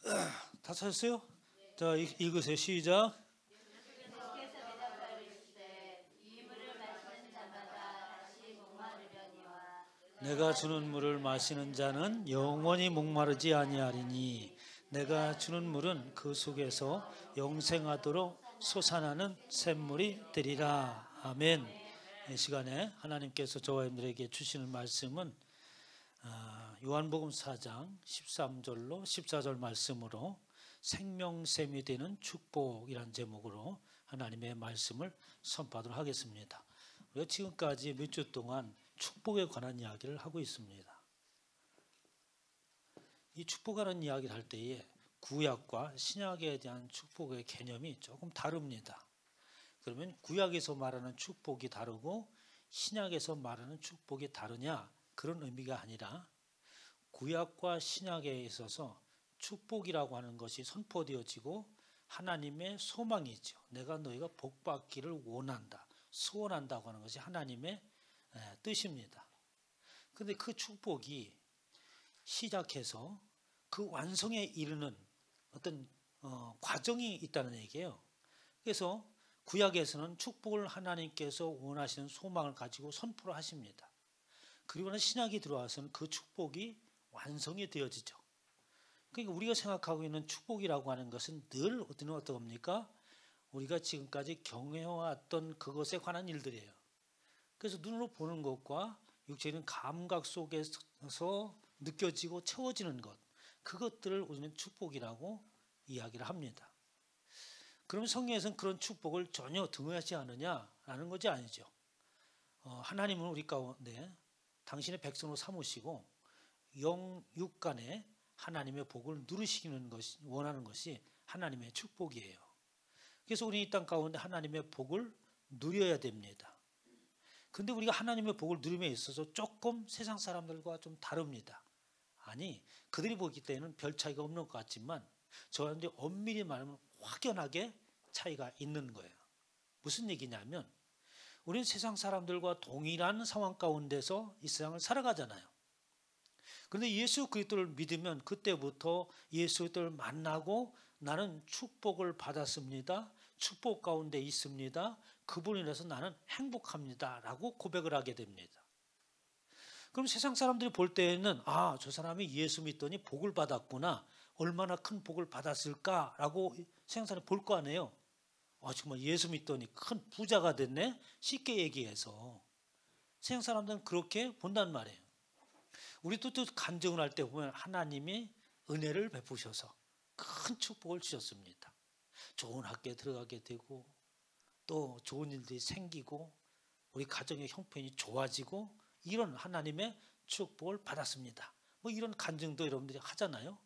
다 찾았어요? 자, 읽으세요. 시작. 내가 주는 물을 마시는 자는 영원히 목마르지 아니하리니 내가 주는 물은 그 속에서 영생하도록 솟아나는 샘물이 되리라. 아멘. 이 시간에 하나님께서 저와 여러분들에게 주시는 말씀은 요한복음 4장 13절로 14절 말씀으로 생명샘이 되는 축복이라는 제목으로 하나님의 말씀을 선포하도록 하겠습니다. 우리가 지금까지 몇 주 동안 축복에 관한 이야기를 하고 있습니다. 이 축복하는 이야기를 할 때에 구약과 신약에 대한 축복의 개념이 조금 다릅니다. 그러면 구약에서 말하는 축복이 다르고 신약에서 말하는 축복이 다르냐? 그런 의미가 아니라 구약과 신약에 있어서 축복이라고 하는 것이 선포되어지고 하나님의 소망이죠. 내가 너희가 복받기를 원한다, 소원한다고 하는 것이 하나님의 뜻입니다. 그런데 그 축복이 시작해서 그 완성에 이르는 어떤 과정이 있다는 얘기예요. 그래서 구약에서는 축복을 하나님께서 원하시는 소망을 가지고 선포를 하십니다. 그리고는 신약이 들어와서는 그 축복이 완성이 되어지죠. 그러니까 우리가 생각하고 있는 축복이라고 하는 것은 늘 어떤 겁니까? 우리가 지금까지 경험해왔던 그것에 관한 일들이에요. 그래서 눈으로 보는 것과 육체적인 감각 속에서 느껴지고 채워지는 것, 그것들을 우리는 축복이라고 이야기를 합니다. 그럼 성경에서는 그런 축복을 전혀 등한시 하느냐라는 것이 아니죠. 하나님은 우리 가운데 당신의 백성으로 삼으시고 영육간에 하나님의 복을 누리시는 것이 원하는 것이 하나님의 축복이에요. 그래서 우리 이 땅 가운데 하나님의 복을 누려야 됩니다. 그런데 우리가 하나님의 복을 누림에 있어서 조금 세상 사람들과 좀 다릅니다. 아니, 그들이 보기 때는 별 차이가 없는 것 같지만 저한테 엄밀히 말하면 확연하게 차이가 있는 거예요. 무슨 얘기냐면 우리는 세상 사람들과 동일한 상황 가운데서 이 세상을 살아가잖아요. 그런데 예수 그리스도를 믿으면 그때부터 예수 그리스도를 만나고 나는 축복을 받았습니다. 축복 가운데 있습니다. 그분으로 인해서 나는 행복합니다. 라고 고백을 하게 됩니다. 그럼 세상 사람들이 볼 때에는 저 사람이 예수 믿더니 복을 받았구나. 얼마나 큰 복을 받았을까라고 세상 사람이 볼 거 아니에요. 정말 예수 믿더니 큰 부자가 됐네. 쉽게 얘기해서 세상 사람들은 그렇게 본단 말이에요. 우리도 또 간증을 할 때 보면 하나님이 은혜를 베푸셔서 큰 축복을 주셨습니다. 좋은 학교에 들어가게 되고 또 좋은 일들이 생기고 우리 가정의 형편이 좋아지고 이런 하나님의 축복을 받았습니다. 이런 간증도 여러분들이 하잖아요.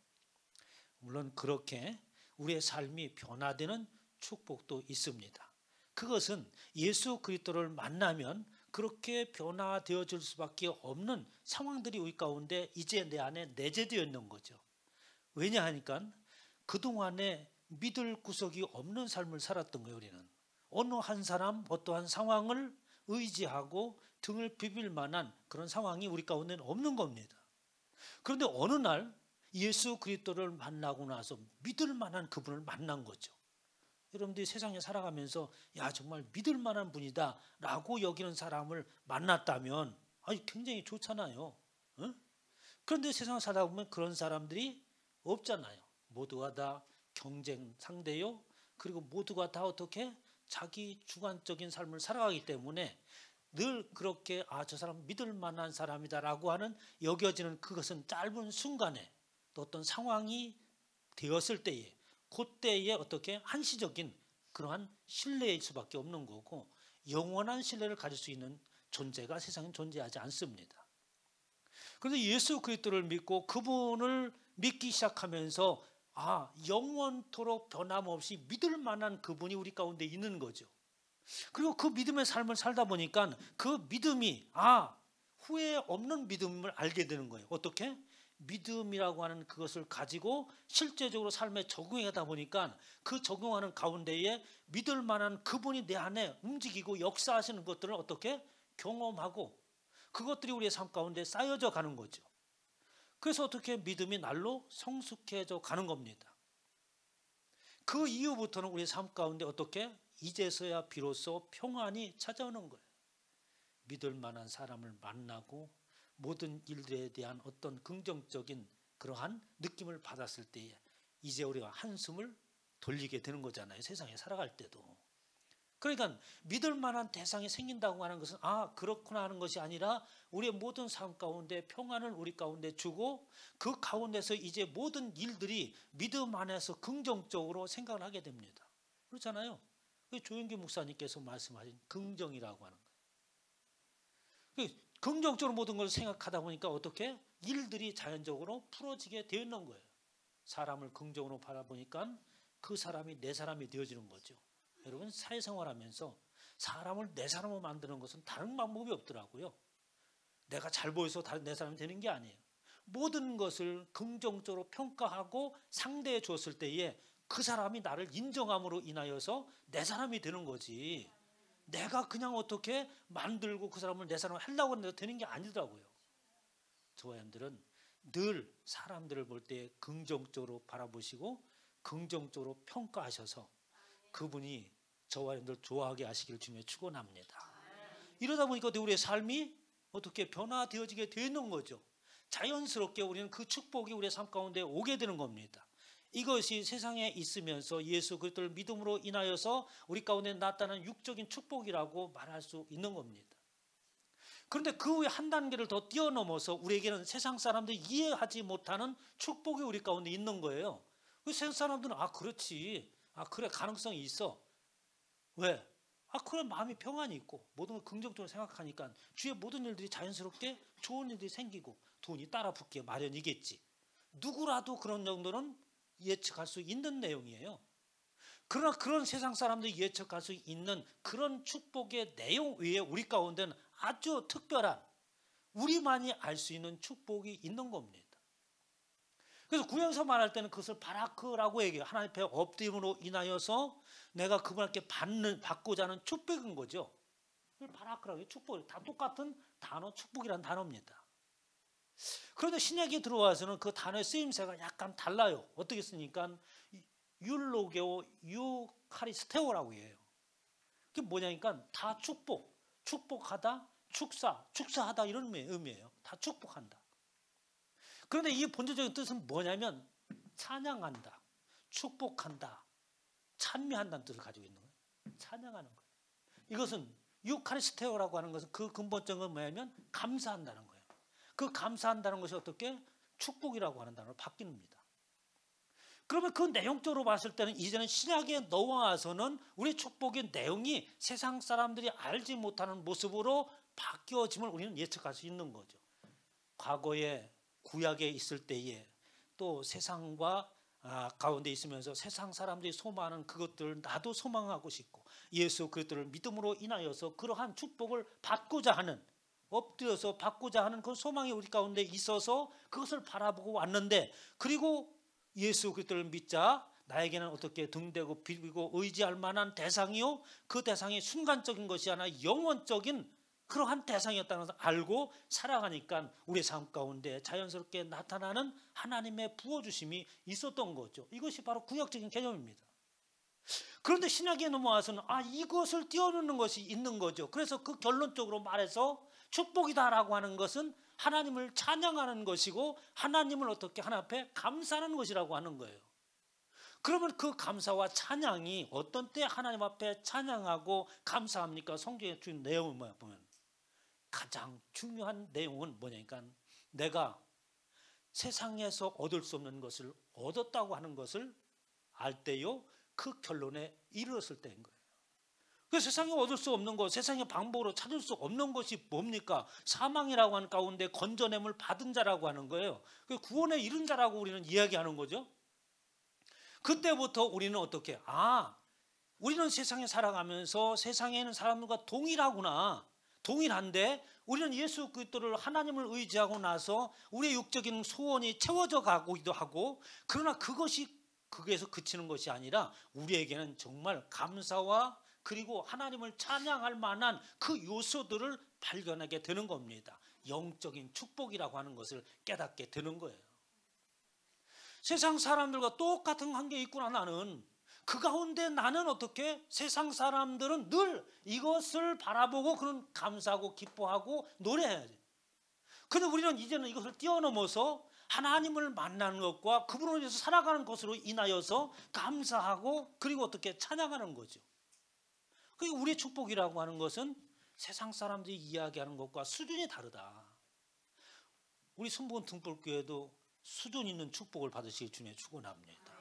물론 그렇게 우리의 삶이 변화되는 축복도 있습니다. 그것은 예수 그리스도를 만나면 그렇게 변화되어질 수밖에 없는 상황들이 우리 가운데 이제 내 안에 내재되어 있는 거죠. 왜냐하니까 그동안에 믿을 구석이 없는 삶을 살았던 거예요. 우리는 어느 한 사람 어떠한 상황을 의지하고 등을 비빌 만한 그런 상황이 우리 가운데는 없는 겁니다. 그런데 어느 날 예수 그리스도를 만나고 나서 믿을 만한 그분을 만난 거죠. 여러분들이 세상에 살아가면서 정말 믿을 만한 분이다 라고 여기는 사람을 만났다면 굉장히 좋잖아요. 그런데 세상을 살다 보면 그런 사람들이 없잖아요. 모두가 다 경쟁 상대요. 그리고 모두가 다 어떻게 자기 주관적인 삶을 살아가기 때문에 늘 그렇게 저 사람 믿을 만한 사람이다 라고 하는 여겨지는 그것은 짧은 순간에 또 어떤 상황이 되었을 때에 그때에 어떻게 한시적인 그러한 신뢰일 수밖에 없는 거고 영원한 신뢰를 가질 수 있는 존재가 세상에 존재하지 않습니다. 그런데 예수 그리스도를 믿고 그분을 믿기 시작하면서 영원토록 변함없이 믿을 만한 그분이 우리 가운데 있는 거죠. 그리고 그 믿음의 삶을 살다 보니까 그 믿음이 후회 없는 믿음을 알게 되는 거예요. 어떻게? 믿음이라고 하는 그것을 가지고 실제적으로 삶에 적용하다 보니까 그 적용하는 가운데에 믿을 만한 그분이 내 안에 움직이고 역사하시는 것들을 어떻게 경험하고 그것들이 우리의 삶 가운데 쌓여져 가는 거죠. 그래서 어떻게 믿음이 날로 성숙해져 가는 겁니다. 그 이후부터는 우리 삶 가운데 어떻게? 이제서야 비로소 평안이 찾아오는 거예요. 믿을 만한 사람을 만나고 모든 일들에 대한 어떤 긍정적인 그러한 느낌을 받았을 때에 이제 우리가 한숨을 돌리게 되는 거잖아요. 세상에 살아갈 때도. 그러니까 믿을 만한 대상이 생긴다고 하는 것은 아 그렇구나 하는 것이 아니라 우리의 모든 삶 가운데 평안을 우리 가운데 주고 그 가운데서 이제 모든 일들이 믿음 안에서 긍정적으로 생각을 하게 됩니다. 그렇잖아요. 조영기 목사님께서 말씀하신 긍정이라고 하는 거예요. 긍정적으로 모든 걸 생각하다 보니까 어떻게? 일들이 자연적으로 풀어지게 되어 있는 거예요. 사람을 긍정으로 바라보니까 그 사람이 내 사람이 되어지는 거죠. 여러분 사회생활하면서 사람을 내 사람으로 만드는 것은 다른 방법이 없더라고요. 내가 잘 보여서 내 사람이 되는 게 아니에요. 모든 것을 긍정적으로 평가하고 상대해 줬을 때에 그 사람이 나를 인정함으로 인하여서 내 사람이 되는 거지. 내가 그냥 어떻게 만들고 그 사람을 내 사람을 하려고 해도 되는 게 아니더라고요. 저와 여러분들은 늘 사람들을 볼 때 긍정적으로 바라보시고 긍정적으로 평가하셔서 그분이 저와 여러분들 좋아하게 하시기를 주님의 축원합니다. 이러다 보니까 우리의 삶이 어떻게 변화되어지게 되는 거죠. 자연스럽게 우리는 그 축복이 우리의 삶 가운데 오게 되는 겁니다. 이것이 세상에 있으면서 예수 그리스도를 믿음으로 인하여서 우리 가운데 나타나는 육적인 축복이라고 말할 수 있는 겁니다. 그런데 그 후에 한 단계를 더 뛰어넘어서 우리에게는 세상 사람들이 이해하지 못하는 축복이 우리 가운데 있는 거예요. 세상 사람들은 아 그렇지, 아 그래 가능성이 있어. 왜? 아 그래 마음이 평안이 있고 모든 걸 긍정적으로 생각하니까 주위의 모든 일들이 자연스럽게 좋은 일들이 생기고 돈이 따라 붙게 마련이겠지. 누구라도 그런 정도는 예측할 수 있는 내용이에요. 그러나 그런 세상 사람들이 예측할 수 있는 그런 축복의 내용 외에 우리 가운데는 아주 특별한 우리만이 알 수 있는 축복이 있는 겁니다. 그래서 구약에서 말할 때는 그것을 바라크라고 얘기해요. 하나님 앞에 엎드림으로 인하여서 내가 그분께 받고자 하는 축복인 거죠. 바라크라고 해요. 축복. 다 똑같은 단어, 축복이라는 단어입니다. 그런데 신약에 들어와서는 그 단어의 쓰임새가 약간 달라요. 어떻게 쓰니까 율로게오, 유카리스테오라고 해요. 그게 뭐냐니까 다 축복, 축복하다, 축사하다 이런 의미예요. 다 축복한다. 그런데 이 본질적인 뜻은 뭐냐면 찬양한다, 축복한다, 찬미한다는 뜻을 가지고 있는 거예요. 찬양하는 거예요. 이것은 유카리스테오라고 하는 것은 그 근본적인 뭐냐면 감사한다는 거예요. 그 감사한다는 것이 어떻게 축복이라고 하는 단어로 바뀝니다. 그러면 그 내용적으로 봤을 때는 이제는 신약에 넘어와서는 우리 축복의 내용이 세상 사람들이 알지 못하는 모습으로 바뀌어짐을 우리는 예측할 수 있는 거죠. 과거에 구약에 있을 때에 또 세상과 가운데 있으면서 세상 사람들이 소망하는 그것들을 나도 소망하고 싶고 예수 그리스도를 믿음으로 인하여서 그러한 축복을 받고자 하는 엎드려서 받고자 하는 그 소망이 우리 가운데 있어서 그것을 바라보고 왔는데 그리고 예수 그리스도를 믿자 나에게는 어떻게 등대고 비비고 의지할 만한 대상이요 그 대상이 순간적인 것이 아니라 영원적인 그러한 대상이었다는 것을 알고 살아가니까 우리의 삶 가운데 자연스럽게 나타나는 하나님의 부어주심이 있었던 거죠. 이것이 바로 구약적인 개념입니다. 그런데 신약에 넘어와서는 이것을 띄워놓는 것이 있는 거죠. 그래서 그 결론적으로 말해서 축복이다라고 하는 것은 하나님을 찬양하는 것이고 하나님을 어떻게 하나님 앞에 감사하는 것이라고 하는 거예요. 그러면 그 감사와 찬양이 어떤 때 하나님 앞에 찬양하고 감사합니까? 성경에 주는 내용을 보면 가장 중요한 내용은 뭐냐니까 내가 세상에서 얻을 수 없는 것을 얻었다고 하는 것을 알 때요 그 결론에 이르렀을 때인 거예요. 그 세상에 얻을 수 없는 것, 세상의 방법으로 찾을 수 없는 것이 뭡니까? 사망이라고 하는 가운데 건져냄을 받은 자라고 하는 거예요. 그 구원에 이른 자라고 우리는 이야기하는 거죠. 그때부터 우리는 어떻게? 우리는 세상에 살아가면서 세상에 있는 사람들과 동일하구나. 동일한데 우리는 예수 그리스도를 하나님을 의지하고 나서 우리의 육적인 소원이 채워져 가기도 하고 그러나 그것이 거기에서 그치는 것이 아니라 우리에게는 정말 감사와 그리고 하나님을 찬양할 만한 그 요소들을 발견하게 되는 겁니다. 영적인 축복이라고 하는 것을 깨닫게 되는 거예요. 세상 사람들과 똑같은 관계에 있구나 나는. 그 가운데 나는 어떻게 세상 사람들은 늘 이것을 바라보고 그런 감사하고 기뻐하고 노래해야 돼. 그런데 우리는 이제는 이것을 뛰어넘어서 하나님을 만나는 것과 그분을 위해서 살아가는 것으로 인하여서 감사하고 그리고 어떻게 찬양하는 거죠. 그리고 우리의 축복이라고 하는 것은 세상 사람들이 이야기하는 것과 수준이 다르다. 우리 순복음 등불교회도 수준 있는 축복을 받으시길 주님의 축원합니다.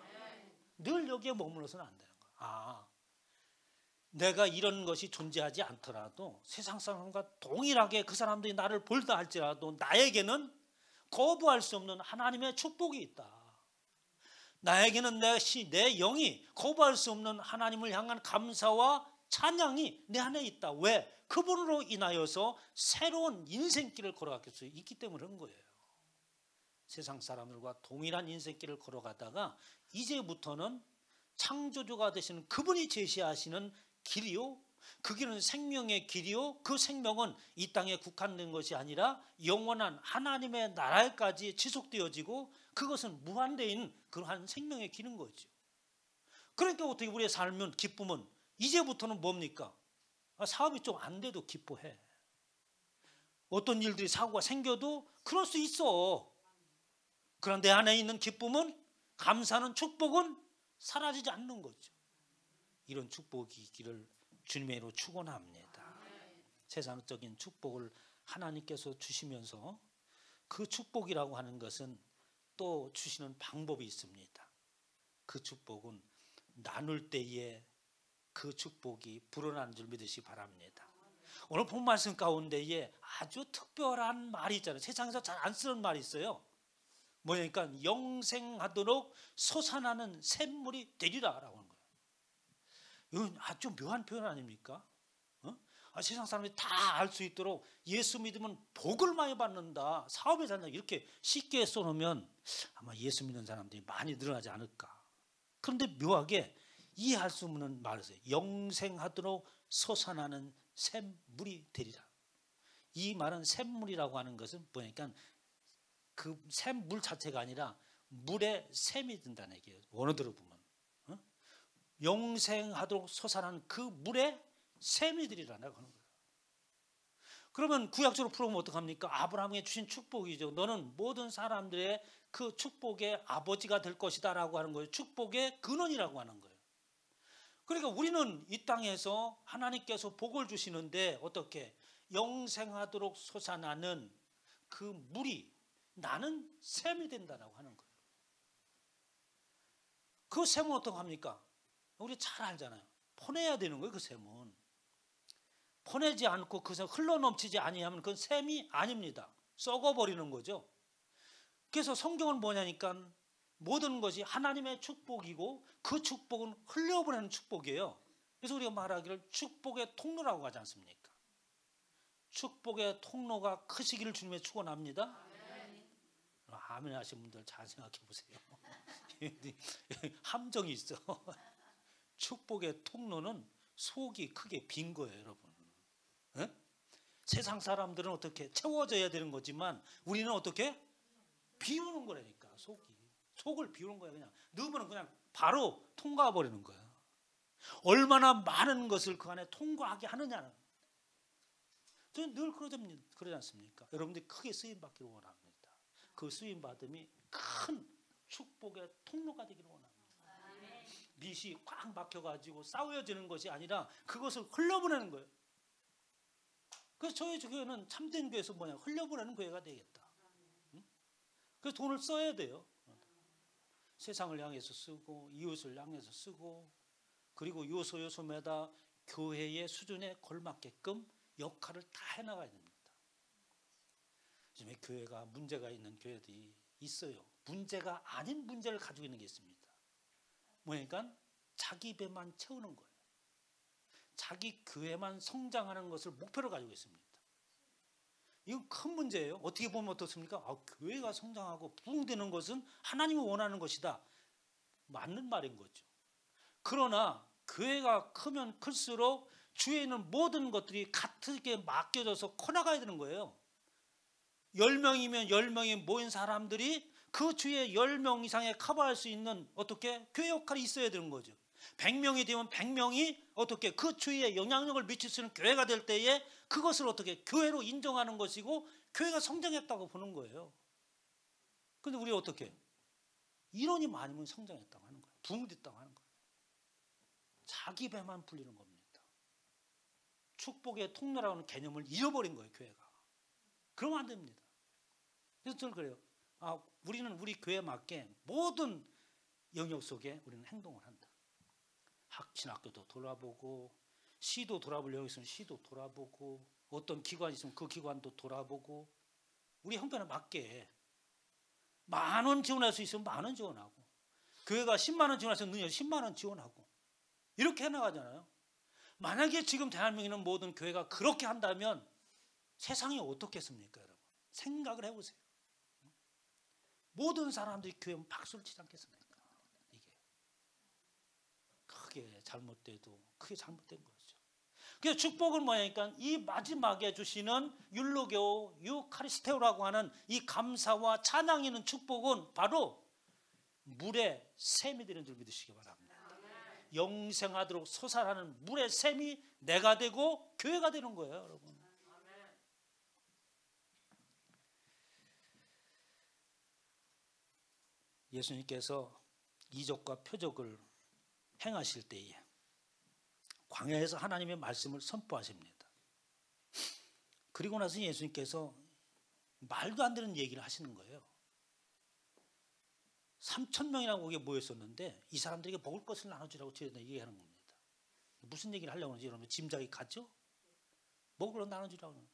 늘 여기에 머물러서는 안 되는 거야. 내가 이런 것이 존재하지 않더라도 세상 사람과 동일하게 그 사람들이 나를 볼다 할지라도 나에게는 거부할 수 없는 하나님의 축복이 있다. 나에게는 내 영이 거부할 수 없는 하나님을 향한 감사와 찬양이 내 안에 있다. 왜? 그분으로 인하여서 새로운 인생길을 걸어갈 수 있기 때문에 그런 거예요. 세상 사람들과 동일한 인생길을 걸어가다가 이제부터는 창조주가 되시는 그분이 제시하시는 길이요, 그 길은 생명의 길이요, 그 생명은 이 땅에 국한된 것이 아니라 영원한 하나님의 나라에까지 지속되어지고 그것은 무한대인 그러한 생명의 길인 거죠. 그러니까 어떻게 우리의 삶은, 기쁨은 이제부터는 뭡니까? 사업이 좀 안 돼도 기뻐해. 어떤 일들이 사고가 생겨도 그럴 수 있어. 그런 내 안에 있는 기쁨은, 감사는, 축복은 사라지지 않는 거죠. 이런 축복이 있기를 주님의 이름으로 축원합니다. 세상적인 축복을 하나님께서 주시면서 그 축복이라고 하는 것은 또 주시는 방법이 있습니다. 그 축복은 나눌 때에 그 축복이 불어나는 줄 믿으시기 바랍니다. 오늘 본 말씀 가운데에 아주 특별한 말이 있잖아요. 세상에서 잘 안 쓰는 말이 있어요. 뭐냐니까 영생하도록 솟아나는 샘물이 되리라 라고 하는 거예요. 이건 아주 묘한 표현 아닙니까? 세상 사람들이 다 알 수 있도록 예수 믿으면 복을 많이 받는다, 사업에 잘한다, 이렇게 쉽게 써놓으면 아마 예수 믿는 사람들이 많이 늘어나지 않을까. 그런데 묘하게 이해할 수 없는 말을 써요. 영생하도록 솟아나는 샘물이 되리라. 이 말은 샘물이라고 하는 것은 뭐냐니까 그 샘물 자체가 아니라 물에 샘이 든다는 얘기예요. 원어대로 보면 영생하도록 솟아나는 그 물에 샘이 되리라고 하는 거예요. 그러면 구약적으로 풀어보면 어떡합니까? 아브라함에게 주신 축복이죠. 너는 모든 사람들의 그 축복의 아버지가 될 것이다 라고 하는 거예요. 축복의 근원이라고 하는 거예요. 그러니까 우리는 이 땅에서 하나님께서 복을 주시는데 어떻게? 영생하도록 솟아나는 그 물이 나는 샘이 된다라고 하는 거예요. 그 샘은 어떻게 합니까? 우리 잘 알잖아요. 퍼내야 되는 거예요. 그 샘은 퍼내지 않고 그 샘 흘러넘치지 아니하면 그건 샘이 아닙니다. 썩어버리는 거죠. 그래서 성경은 뭐냐니까 모든 것이 하나님의 축복이고 그 축복은 흘려보내는 축복이에요. 그래서 우리가 말하기를 축복의 통로라고 하지 않습니까? 축복의 통로가 크시기를 주님의 축원합니다. 아멘 하신 분들 잘 생각해 보세요. 함정이 있어. 축복의 통로는 속이 크게 빈 거예요, 여러분. 에? 세상 사람들은 어떻게 채워져야 되는 거지만 우리는 어떻게 비우는 거라니까. 속을 비우는 거야. 그냥 넣으면 그냥 바로 통과해 버리는 거야. 얼마나 많은 것을 그 안에 통과하게 하느냐는. 저는 늘 그러지 않습니까? 여러분들이 크게 쓰임 받기를 원합니다. 그 쓰임 받음이 큰 축복의 통로가 되기를 원합니다. 밑이 꽉 막혀가지고 쌓여지는 것이 아니라 그것을 흘려보내는 거예요. 그래서 저희 교회는 참된 교회에서 뭐냐, 흘려보내는 교회가 되겠다. 그래서 돈을 써야 돼요. 세상을 향해서 쓰고 이웃을 향해서 쓰고 그리고 요소매다 교회의 수준에 걸맞게끔 역할을 다 해나가야 됩니다. 요즘에 교회가 문제가 있는 교회들이 있어요. 문제가 아닌 문제를 가지고 있는 게 있습니다. 뭐니까 자기 배만 채우는 거예요. 자기 교회만 성장하는 것을 목표로 가지고 있습니다. 이건 큰 문제예요. 어떻게 보면 어떻습니까? 교회가 성장하고 부흥되는 것은 하나님이 원하는 것이다. 맞는 말인 거죠. 그러나 교회가 크면 클수록 주위에 있는 모든 것들이 같게 맡겨져서 커나가야 되는 거예요. 10명이면 10명이 모인 사람들이 그 주위에 10명 이상에 커버할 수 있는 어떻게 교회 역할이 있어야 되는 거죠. 100명이 되면 100명이 어떻게 그 주위에 영향력을 미칠 수 있는 교회가 될 때에 그것을 어떻게 교회로 인정하는 것이고 교회가 성장했다고 보는 거예요. 근데 우리 어떻게 인원이 많으면 성장했다고 하는 거예요. 부흥됐다고 하는 거예요. 자기 배만 불리는 겁니다. 축복의 통로라는 개념을 잃어버린 거예요, 교회가. 그러면 안 됩니다. 그래서 저는 그래요. 우리는 우리 교회에 맞게 모든 영역 속에 우리는 행동을 한다. 신학교도 돌아보고, 시도 돌아볼 영역 있으면 시도 돌아보고, 어떤 기관이 있으면 그 기관도 돌아보고, 우리 형편에 맞게 10,000원 지원할 수 있으면 10,000원 지원하고, 교회가 10만 원 지원할 수 있으면 10만 원 지원하고, 이렇게 해나가잖아요. 만약에 지금 대한민국에 있는 모든 교회가 그렇게 한다면 세상이 어떻겠습니까, 여러분? 생각을 해보세요. 모든 사람들이 교회면 박수를 치지 않겠습니까? 이게 크게 잘못돼도 크게 잘못된 거죠. 그래서 축복은 뭐냐니까 이 마지막에 주시는 율로게오, 유카리스테오라고 하는 이 감사와 찬양이 있는 축복은 바로 물의 샘이 되는 줄 믿으시기 바랍니다. 영생하도록 솟아나는 물의 샘이 내가 되고 교회가 되는 거예요, 여러분. 예수님께서 이적과 표적을 행하실 때에 광야에서 하나님의 말씀을 선포하십니다. 그리고 나서 예수님께서 말도 안 되는 얘기를 하시는 거예요. 3,000명이라고 거기에 모였었는데 이 사람들에게 먹을 것을 나눠주라고 얘기하는 겁니다. 무슨 얘기를 하려고 하는지 여러분 짐작이 가죠? 먹을 걸 나눠주라고.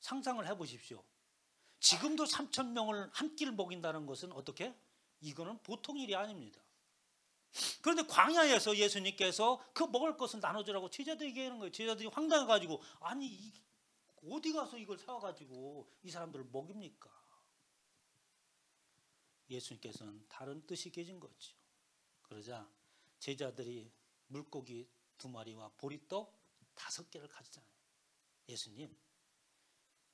상상을 해보십시오. 지금도 3,000명을 한 끼를 먹인다는 것은 어떻게? 이거는 보통 일이 아닙니다. 그런데 광야에서 예수님께서 그 먹을 것을 나눠주라고 제자들에게 얘기하는 거예요. 제자들이 황당해가지고 아니 어디 가서 이걸 사와가지고 이 사람들을 먹입니까? 예수님께서는 다른 뜻이 계신 거죠. 그러자 제자들이 물고기 2마리와 보리떡 5개를 가지잖아요. 예수님,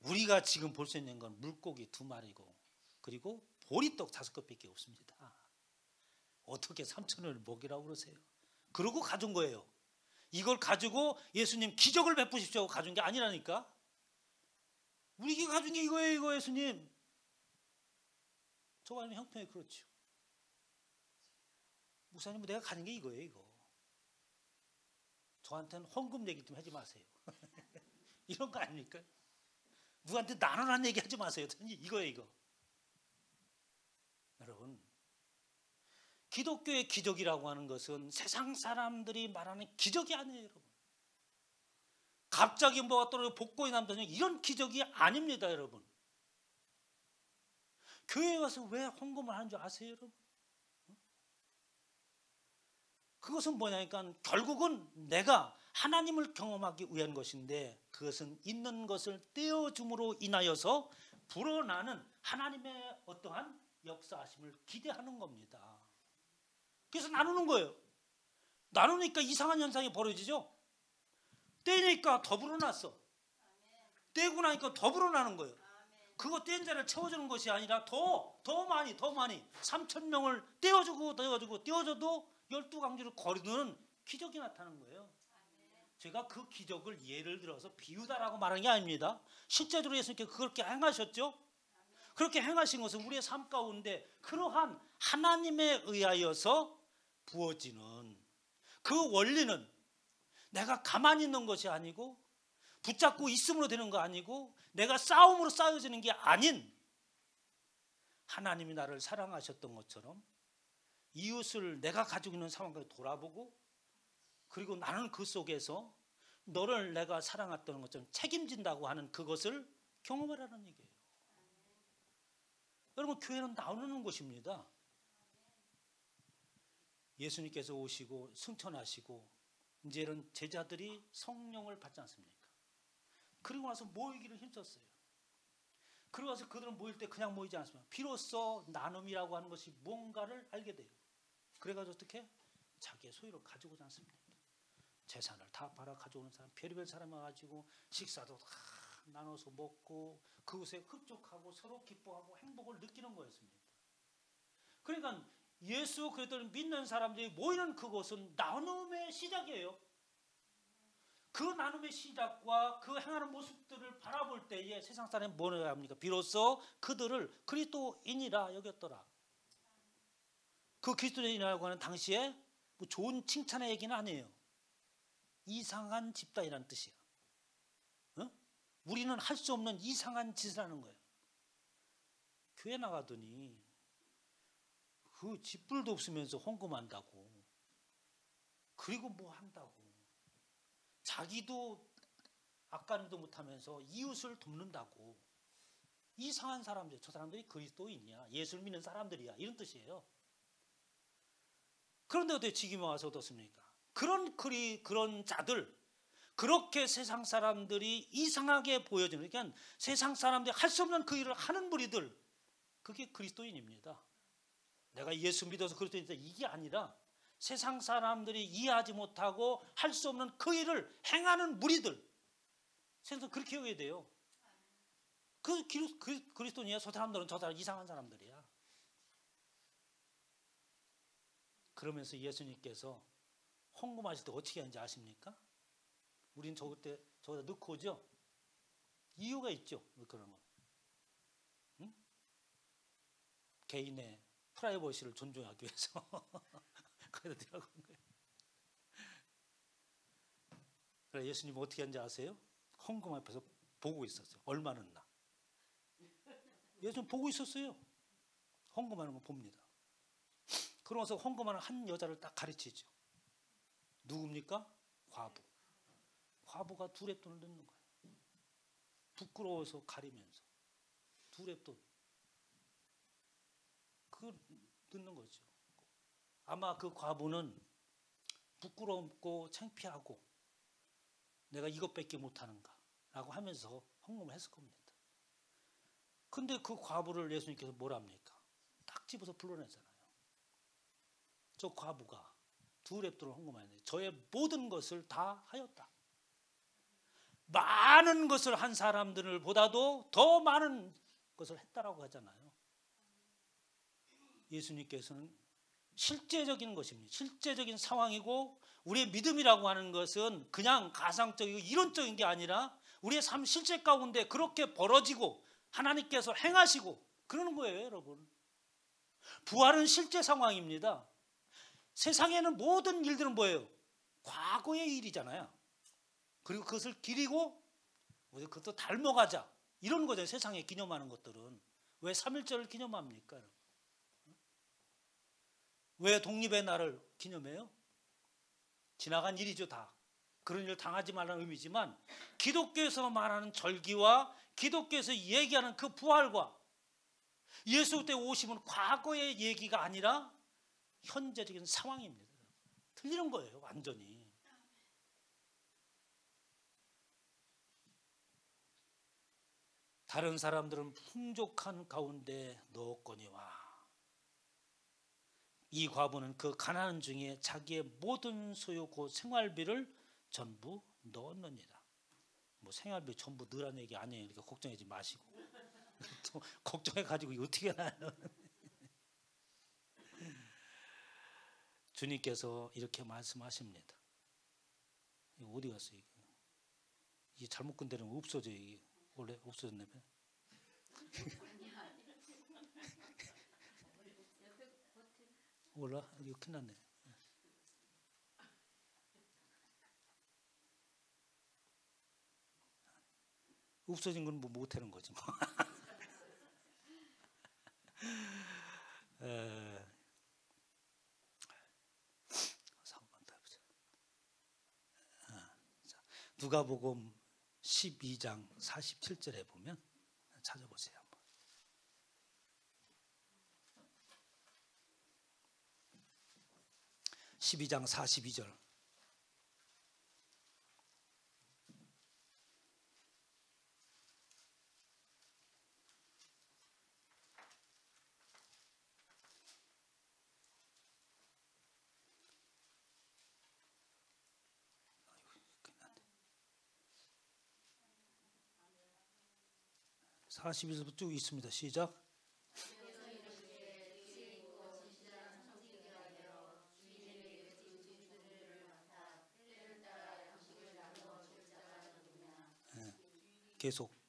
우리가 지금 볼 수 있는 건 물고기 2마리고 그리고 보리떡 5개밖에 없습니다. 어떻게 3,000원을 먹이라고 그러세요? 그러고 가져온 거예요. 이걸 가지고 예수님 기적을 베푸십시오 하고 가져온 게 아니라니까. 우리가 가져온 게 이거예요, 이거 예수님. 저 아니면 형편이 그렇죠. 목사님, 내가 가진 게 이거예요, 이거. 저한테는 헌금 얘기 좀 하지 마세요. 이런 거 아닙니까? 누구한테 나눠라는 얘기 하지 마세요. 이거예요, 이거. 여러분, 기독교의 기적이라고 하는 것은 세상 사람들이 말하는 기적이 아니에요, 여러분. 갑자기 뭐가 떨어지고 복권이 남다니 이런 기적이 아닙니다, 여러분. 교회에 와서 왜 헌금을 하는 줄 아세요, 여러분? 그것은 뭐냐니까 결국은 내가 하나님을 경험하기 위한 것인데 그것은 있는 것을 떼어줌으로 인하여서 불어나는 하나님의 어떠한 역사하심을 기대하는 겁니다. 그래서 나누는 거예요. 나누니까 이상한 현상이 벌어지죠. 떼니까 더 불어났어. 떼고 나니까 더 불어나는 거예요. 그거 뗀 자를 채워주는 것이 아니라 더 많이 3,000명을 떼어줘도 12강주를 거두는 기적이 나타나는 거예요. 제가 그 기적을 예를 들어서 비유다라고 말하는 게 아닙니다. 실제로 예수님께서 그렇게 행하셨죠. 그렇게 행하신 것은 우리의 삶 가운데 그러한 하나님에 의하여서 부어지는 그 원리는 내가 가만히 있는 것이 아니고 붙잡고 있음으로 되는 거 아니고 내가 싸움으로 쌓여지는 게 아닌 하나님이 나를 사랑하셨던 것처럼 이웃을 내가 가지고 있는 상황까지 돌아보고 그리고 나는 그 속에서 너를 내가 사랑했던 것처럼 책임진다고 하는 그것을 경험하라는 얘기예요. 여러분, 교회는 나누는 곳입니다. 예수님께서 오시고 승천하시고 이제는 제자들이 성령을 받지 않습니까? 그리고 나서 모이기를 힘썼어요. 그리고 나서 그들은 모일 때 그냥 모이지 않습니다. 비로소 나눔이라고 하는 것이 뭔가를 알게 돼요. 그래가지고 어떻게? 자기의 소유를 가지고 오지 않습니까? 재산을 다 팔아 가져오는 사람, 별의별 사람 와가지고 식사도 다 나눠서 먹고 그곳에 흡족하고 서로 기뻐하고 행복을 느끼는 거였습니다. 그러니까 예수 그리스도를 믿는 사람들이 모이는 그곳은 나눔의 시작이에요. 그 나눔의 시작과 그 행하는 모습들을 바라볼 때에 세상 사람이 뭐라 합니까? 비로소 그들을 그리스도인이라 여겼더라. 그 그리스도인이라고 하는 당시에 뭐 좋은 칭찬의 얘기는 아니에요. 이상한 집단이라는 뜻이야. 어? 우리는 할 수 없는 이상한 짓을 하는 거예요. 교회 나가더니 그 집불도 없으면서 헌금한다고, 그리고 뭐 한다고, 자기도 아까는도 못하면서 이웃을 돕는다고. 이상한 사람들, 저 사람들이 그리스도인이야, 예수를 믿는 사람들이야, 이런 뜻이에요. 그런데 어떻게 지금에 와서 어떻습니까? 그런 자들, 그렇게 세상 사람들이 이상하게 보여지는, 그러니까 세상 사람들이 할 수 없는 그 일을 하는 무리들, 그게 그리스도인입니다. 내가 예수 믿어서 그리스도인이다, 이게 아니라 세상 사람들이 이해하지 못하고 할 수 없는 그 일을 행하는 무리들, 세상에서 그렇게 여겨야 돼요. 그 그리스도인이야. 저 사람들은 저 사람 이상한 사람들이야. 그러면서 예수님께서 헌금하실 때 어떻게 하는지 아십니까? 우린 저기다 넣고 오죠. 이유가 있죠. 그런 건. 응? 개인의 프라이버시를 존중하기 위해서 거기다 들어간 거예요. 그래, 예수님 어떻게 하는지 아세요? 헌금 앞에서 보고 있었어요. 얼마 넣나. 예수님 보고 있었어요. 헌금하는 거 봅니다. 그러면서 헌금하는 한 여자를 딱 가르치죠. 누굽니까? 과부. 과부가 2렙돈을 넣는 거예요. 부끄러워서 가리면서 2렙돈. 그 넣는 거죠. 아마 그 과부는 부끄럽고 창피하고 내가 이것밖에 못하는가 라고 하면서 헌금을 했을 겁니다. 근데 그 과부를 예수님께서 뭐라 합니까? 딱 집어서 불러내잖아요. 저 과부가 2렙돈을 헌금하였는데 저의 모든 것을 다 하였다. 많은 것을 한 사람들을 보다도 더 많은 것을 했다라고 하잖아요. 예수님께서는 실제적인 것입니다. 실제적인 상황이고, 우리의 믿음이라고 하는 것은 그냥 가상적이고 이론적인 게 아니라 우리의 삶 실제 가운데 그렇게 벌어지고 하나님께서 행하시고 그러는 거예요, 여러분. 부활은 실제 상황입니다. 세상에는 모든 일들은 뭐예요? 과거의 일이잖아요. 그리고 그것을 기리고 우리 그것도 닮아가자, 이런 거죠. 세상에 기념하는 것들은. 왜 3.1절을 기념합니까? 왜 독립의 날을 기념해요? 지나간 일이죠, 다. 그런 일을 당하지 말라는 의미지만, 기독교에서 말하는 절기와 기독교에서 얘기하는 그 부활과 예수 때 오심은 과거의 얘기가 아니라 현재적인 상황입니다. 틀리는 거예요, 완전히. 다른 사람들은 풍족한 가운데 넣었거니와 이 과부는 그 가난한 중에 자기의 모든 소유 곧 생활비를 전부 넣었느니라. 뭐 생활비 전부 넣으라는 얘기 아니에요. 그러니까 걱정하지 마시고. 또 걱정해가지고 이거 어떻게 나요? 주님께서 이렇게 말씀하십니다. 이거 어디 갔어요? 이게 잘못 건드리면 없어져요. 이게 원래 없어졌나 봐요. 몰라? 이거 큰일 났네. 없어진 건 뭐 못하는 거지 뭐. 누가복음 12장 47절에 보면 찾아보세요. 한번. 12장 42절. 아이고, 41절부터 쭉 있습니다. 시작. 계속.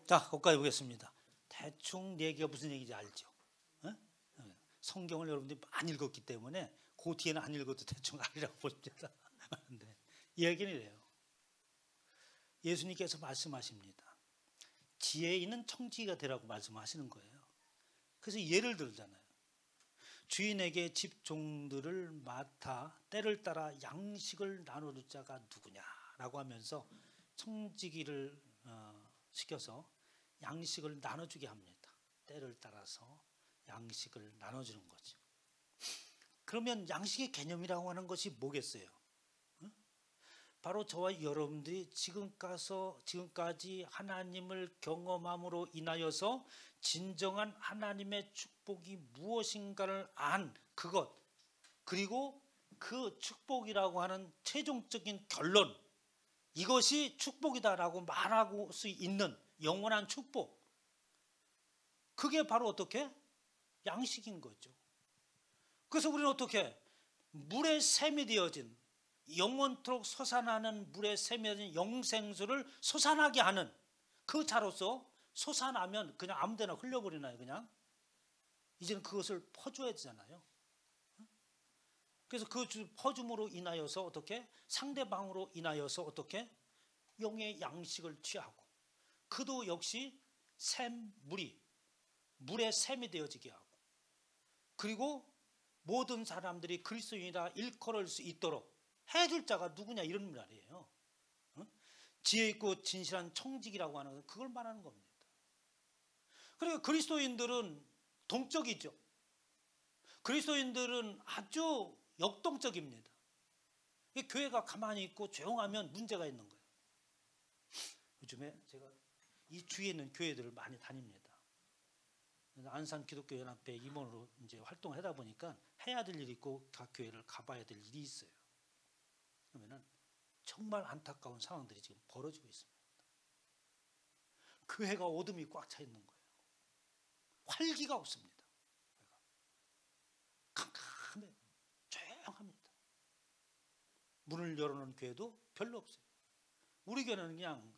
자, 거기까지 보겠습니다. 대충 얘기가 무슨 얘기인지 알죠? 어? 성경을 여러분들이 많이 읽었기 때문에 그 뒤에는 안 읽어도 대충 알리라고 보십니다. 근데 이 얘기는 이래요. 예수님께서 말씀하십니다. 지혜 있는 청지기가 되라고 말씀하시는 거예요. 그래서 예를 들잖아요. 주인에게 집종들을 맡아 때를 따라 양식을 나눠줄 자가 누구냐라고 하면서 청지기를 시켜서 양식을 나눠주게 합니다. 때를 따라서 양식을 나눠주는 거죠. 그러면 양식의 개념이라고 하는 것이 뭐겠어요? 바로 저와 여러분들이 지금까지 하나님을 경험함으로 인하여서 진정한 하나님의 축복이 무엇인가를 안 그것, 그리고 그 축복이라고 하는 최종적인 결론, 이것이 축복이다라고 말할 수 있는 영원한 축복, 그게 바로 어떻게? 양식인 거죠. 그래서 우리는 어떻게? 물의 샘이 되어진, 영원토록 솟아나는 물의 샘이 되어진 영생수를 솟아나게 하는 그 자로서, 솟아나면 그냥 아무 데나 흘려버리나요? 그냥 이제는 그것을 퍼줘야 되잖아요. 그래서 그 퍼줌으로 인하여서 어떻게? 상대방으로 인하여서 어떻게? 영의 양식을 취하고, 그도 역시 물의 샘이 되어지게 하고, 그리고 모든 사람들이 그리스도인이라 일컬을 수 있도록 해줄 자가 누구냐, 이런 말이에요. 지혜 있고 진실한 청지기라고 하는 것은 그걸 말하는 겁니다. 그리고 그리스도인들은 동적이죠. 그리스도인들은 아주 역동적입니다. 교회가 가만히 있고 조용하면 문제가 있는 거예요. 요즘에 제가 이 주위에 있는 교회들을 많이 다닙니다. 안산 기독교연합회 임원으로 이제 활동을 하다 보니까 해야 될 일이 있고 각 교회를 가봐야 될 일이 있어요. 그러면은 정말 안타까운 상황들이 지금 벌어지고 있습니다. 교회가 어둠이 꽉 차 있는 거예요. 활기가 없습니다. 캄캄해요. 조용합니다. 문을 열어놓은 교회도 별로 없어요. 우리 교회는 그냥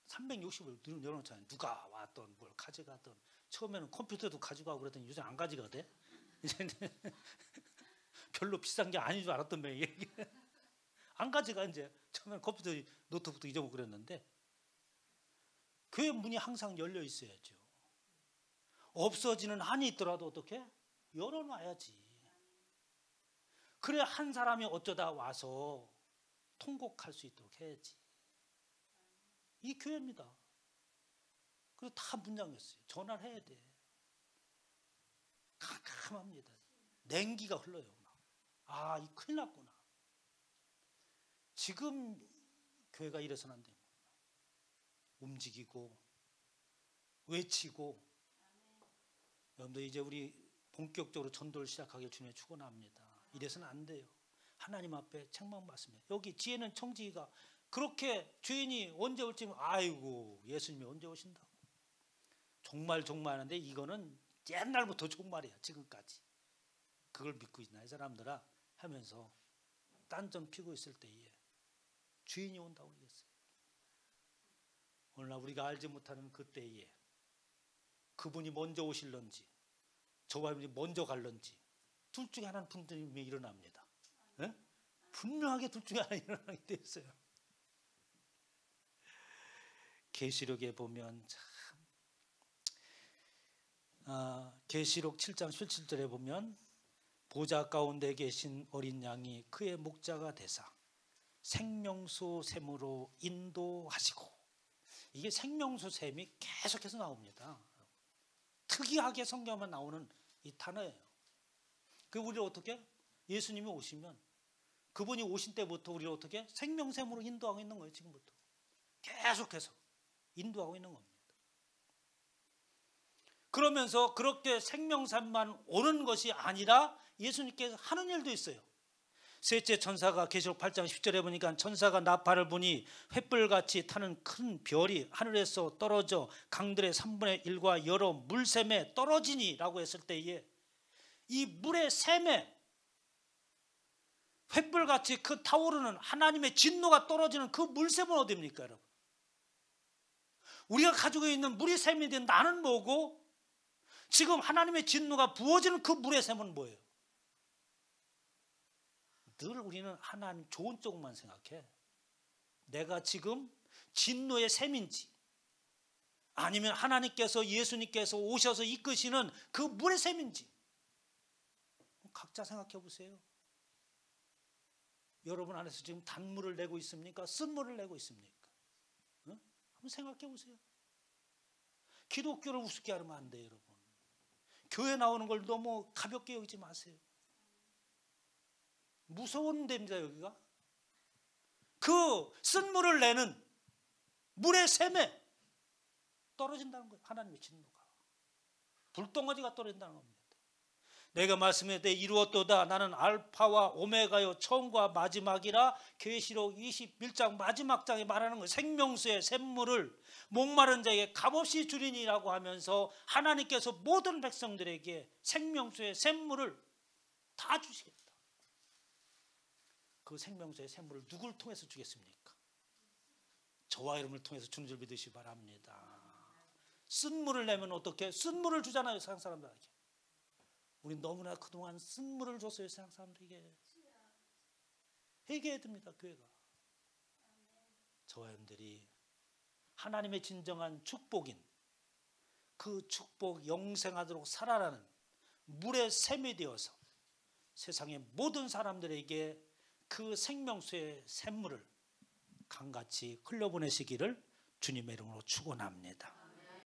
360을 열어놓잖아요. 누가 왔던 뭘 가져가던, 처음에는 컴퓨터도 가져가고 그랬더니 요새 안 가져가대. 이제 별로 비싼 게 아닌 줄 알았던 매 안 가져가. 이제 처음에는 컴퓨터, 노트북도 잊어먹고 그랬는데, 교회 문이 항상 열려 있어야죠. 없어지는 한이 있더라도 어떻게? 열어놔야지. 그래야 한 사람이 어쩌다 와서 통곡할 수 있도록 해야지. 이 교회입니다. 그리고 다 문 잠겼어요. 전화를 해야 돼. 캄캄합니다. 냉기가 흘러요. 아, 이 큰일 났구나. 지금 교회가 이래서는 안 됩니다. 움직이고 외치고. 여러분들 이제 우리 본격적으로 전도를 시작하길 주님의 축원합니다. 이래서는 안 돼요. 하나님 앞에 책망받습니다. 여기 지혜는 청지기가 그렇게 주인이 언제 올지, 아이고 예수님이 언제 오신다고 정말 하는데, 이거는 옛날부터 종말이야. 지금까지 그걸 믿고 있나 이 사람들아 하면서 딴전 피고 있을 때에 주인이 온다고 그랬어요. 오늘날 우리가 알지 못하는 그때에 그분이 먼저 오실런지 저와 먼저 갈런지 둘 중에 하나는 분명히 일어납니다. 네? 분명하게 둘 중에 하나 일어나게 돼 있어요. 계시록에 보면 참, 계시록 7장 17절에 보면 보좌 가운데 계신 어린 양이 그의 목자가 되사 생명수 샘으로 인도하시고, 이게 생명수 샘이 계속해서 나옵니다. 특이하게 성경만 나오는 이 단어예요. 그 우리를 어떻게? 예수님이 오시면 그분이 오신 때부터 우리를 어떻게? 생명샘으로 인도하고 있는 거예요. 지금부터. 계속해서 인도하고 있는 겁니다. 그러면서 그렇게 생명샘만 오는 것이 아니라 예수님께서 하는 일도 있어요. 셋째 천사가 계시록 8장 10절에 보니까 천사가 나팔을 부니 횃불같이 타는 큰 별이 하늘에서 떨어져 강들의 3분의 1과 여러 물샘에 떨어지니 라고 했을 때에 이 물의 샘에 횃불같이 그 타오르는 하나님의 진노가 떨어지는 그 물샘은 어디입니까 여러분? 우리가 가지고 있는 물의 샘이 된 나는 뭐고 지금 하나님의 진노가 부어지는 그 물의 샘은 뭐예요? 늘 우리는 하나님 좋은 쪽만 생각해. 내가 지금 진노의 샘인지 아니면 하나님께서 예수님께서 오셔서 이끄시는 그 물의 샘인지 각자 생각해 보세요. 여러분 안에서 지금 단물을 내고 있습니까? 쓴물을 내고 있습니까? 응? 한번 생각해 보세요. 기독교를 우습게 하면 안 돼요, 여러분. 교회 나오는 걸 너무 가볍게 여기지 마세요. 무서운 데입니다, 여기가. 그 쓴물을 내는 물의 샘에 떨어진다는 거예요. 하나님의 진노가. 불덩어리가 떨어진다는 겁니다. 내가 말씀에 이루었도다. 나는 알파와 오메가요 처음과 마지막이라. 계시록 21장 마지막 장에 말하는 거예요. 생명수의 샘물을 목마른 자에게 값없이 주리니라고 하면서 하나님께서 모든 백성들에게 생명수의 샘물을 다 주시겠다. 그 생명수의 샘물을 누굴 통해서 주겠습니까? 저와 여러분을 통해서 주는 줄 믿으시기 바랍니다. 쓴물을 내면 어떻게? 쓴물을 주잖아요, 세상 사람들에게. 우리 너무나 그동안 쓴물을 줬어요, 세상 사람들에게. 회개해야 됩니다, 교회가. 저와 여러분들이 하나님의 진정한 축복인 그 축복 영생하도록 살아라는 물의 샘이 되어서 세상의 모든 사람들에게 그 생명수의 샘물을 강같이 흘려보내시기를 주님의 이름으로 축원합니다.